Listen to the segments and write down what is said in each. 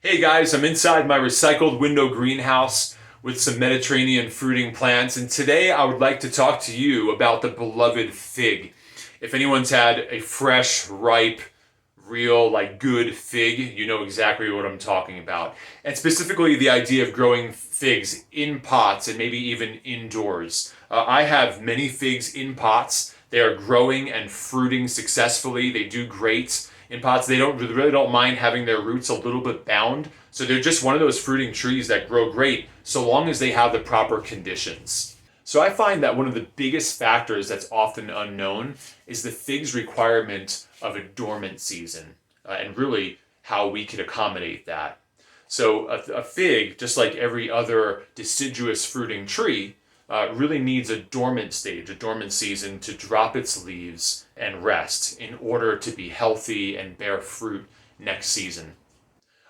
Hey guys, I'm inside my recycled window greenhouse with some Mediterranean fruiting plants, and today I would like to talk to you about the beloved fig. If anyone's had a fresh, ripe, real, good fig, you know exactly what I'm talking about. And specifically the idea of growing figs in pots and maybe even indoors. I have many figs in pots. They are growing and fruiting successfully. They do great in pots. They really don't mind having their roots a little bit bound. So they're just one of those fruiting trees that grow great so long as they have the proper conditions. So I find that one of the biggest factors that's often unknown is the fig's requirement of a dormant season, and really how we could accommodate that. So a fig, just like every other deciduous fruiting tree, really needs a dormant stage, a dormant season to drop its leaves and rest in order to be healthy and bear fruit next season.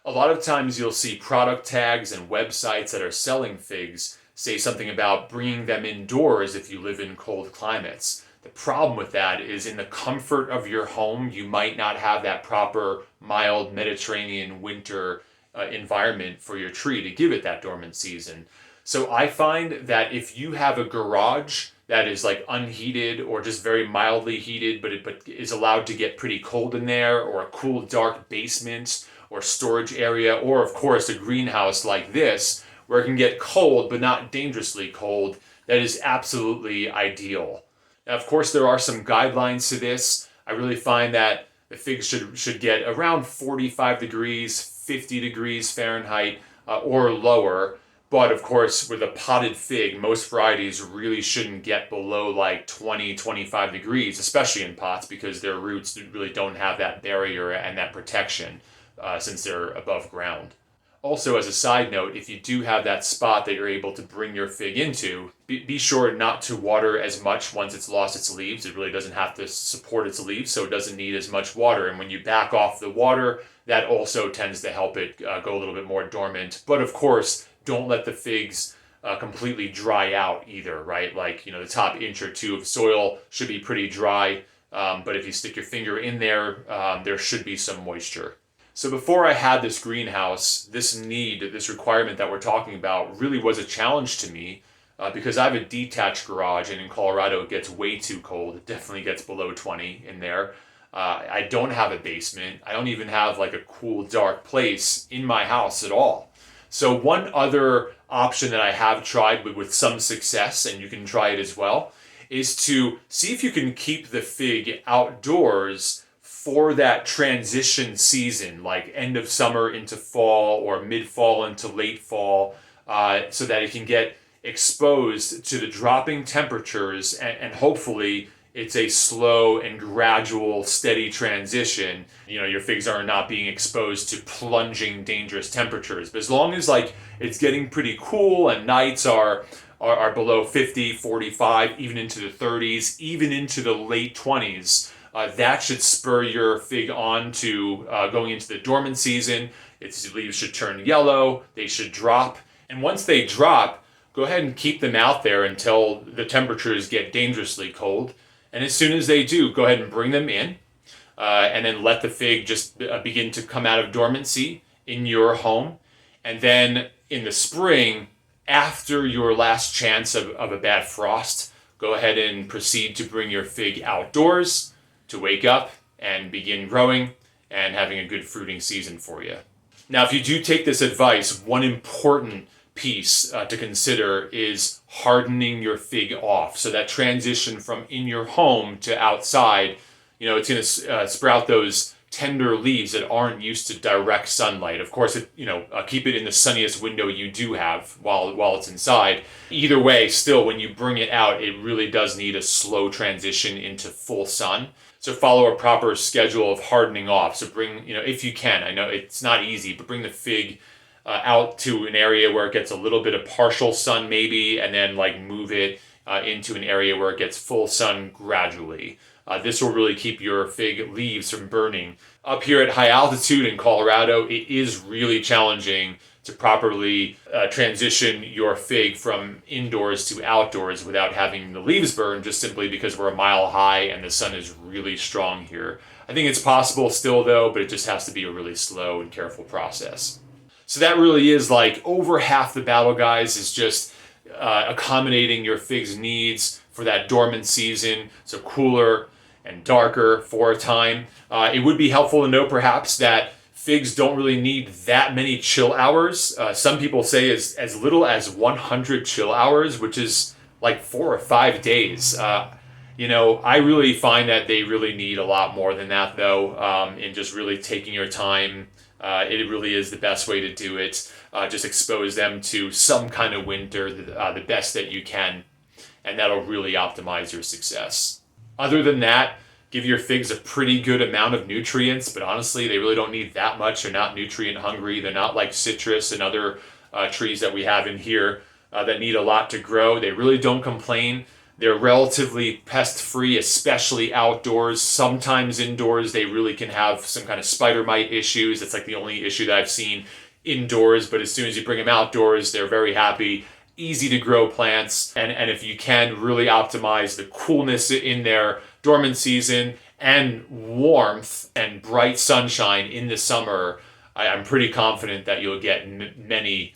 A lot of times you'll see product tags and websites that are selling figs say something about bringing them indoors if you live in cold climates. The problem with that is in the comfort of your home, you might not have that proper mild Mediterranean winter environment for your tree to give it that dormant season. So I find that if you have a garage that is like unheated or just very mildly heated, but is allowed to get pretty cold in there, or a cool dark basement or storage area, or of course a greenhouse like this where it can get cold but not dangerously cold, that is absolutely ideal. Now, of course, there are some guidelines to this. I really find that the figs should get around 45 degrees, 50 degrees Fahrenheit, or lower. But of course, with a potted fig, most varieties really shouldn't get below like 20, 25 degrees, especially in pots, because their roots really don't have that barrier and that protection since they're above ground. Also, as a side note, if you do have that spot that you're able to bring your fig into, be sure not to water as much once it's lost its leaves. It really doesn't have to support its leaves, so it doesn't need as much water. And when you back off the water, that also tends to help it go a little bit more dormant. But of course, don't let the figs completely dry out either, right? Like, the top inch or two of soil should be pretty dry. But if you stick your finger in there, there should be some moisture. So before I had this greenhouse, this requirement that we're talking about really was a challenge to me because I have a detached garage, and in Colorado it gets way too cold. It definitely gets below 20 in there. I don't have a basement. I don't even have like a cool, dark place in my house at all. So one other option that I have tried with some success, and you can try it as well, is to see if you can keep the fig outdoors for that transition season, like end of summer into fall or mid fall into late fall, so that it can get exposed to the dropping temperatures, and hopefully it's a slow and gradual, steady transition. Your figs are not being exposed to plunging, dangerous temperatures. But as long as it's getting pretty cool and nights are below 50, 45, even into the 30s, even into the late 20s, that should spur your fig on to going into the dormant season. Its leaves should turn yellow, they should drop. And once they drop, go ahead and keep them out there until the temperatures get dangerously cold. And as soon as they do, go ahead and bring them in, and then let the fig just begin to come out of dormancy in your home. And then in the spring, after your last chance of a bad frost, go ahead and proceed to bring your fig outdoors to wake up and begin growing and having a good fruiting season for you. Now, if you do take this advice, one important piece to consider is hardening your fig off. So that transition from in your home to outside, it's going to sprout those tender leaves that aren't used to direct sunlight. Of course, keep it in the sunniest window you do have while it's inside. Either way, still, when you bring it out, it really does need a slow transition into full sun. So follow a proper schedule of hardening off. So bring, if you can, I know it's not easy, but bring the fig out to an area where it gets a little bit of partial sun maybe, and then move it into an area where it gets full sun gradually. This will really keep your fig leaves from burning. Up here at high altitude in Colorado, it is really challenging to properly transition your fig from indoors to outdoors without having the leaves burn, just simply because we're a mile high and the sun is really strong here. I think it's possible still though, but it just has to be a really slow and careful process. So that really is like over half the battle, guys, is just accommodating your fig's needs for that dormant season, so cooler and darker for a time. It would be helpful to know perhaps that figs don't really need that many chill hours. Some people say as little as 100 chill hours, which is like 4 or 5 days. I really find that they really need a lot more than that, though, in just really taking your time. It really is the best way to do it. Just expose them to some kind of winter, the best that you can, and that'll really optimize your success. Other than that, give your figs a pretty good amount of nutrients, but honestly, they really don't need that much. They're not nutrient hungry. They're not like citrus and other trees that we have in here that need a lot to grow. They really don't complain. They're relatively pest-free, especially outdoors. Sometimes indoors, they really can have some kind of spider mite issues. It's like the only issue that I've seen indoors, but as soon as you bring them outdoors, they're very happy. Easy to grow plants, and if you can really optimize the coolness in their dormant season and warmth and bright sunshine in the summer, I'm pretty confident that you'll get many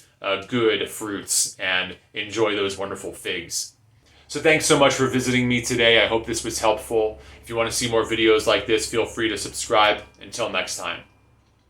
good fruits and enjoy those wonderful figs. So thanks so much for visiting me today. I hope this was helpful. If you want to see more videos like this, feel free to subscribe. Until next time.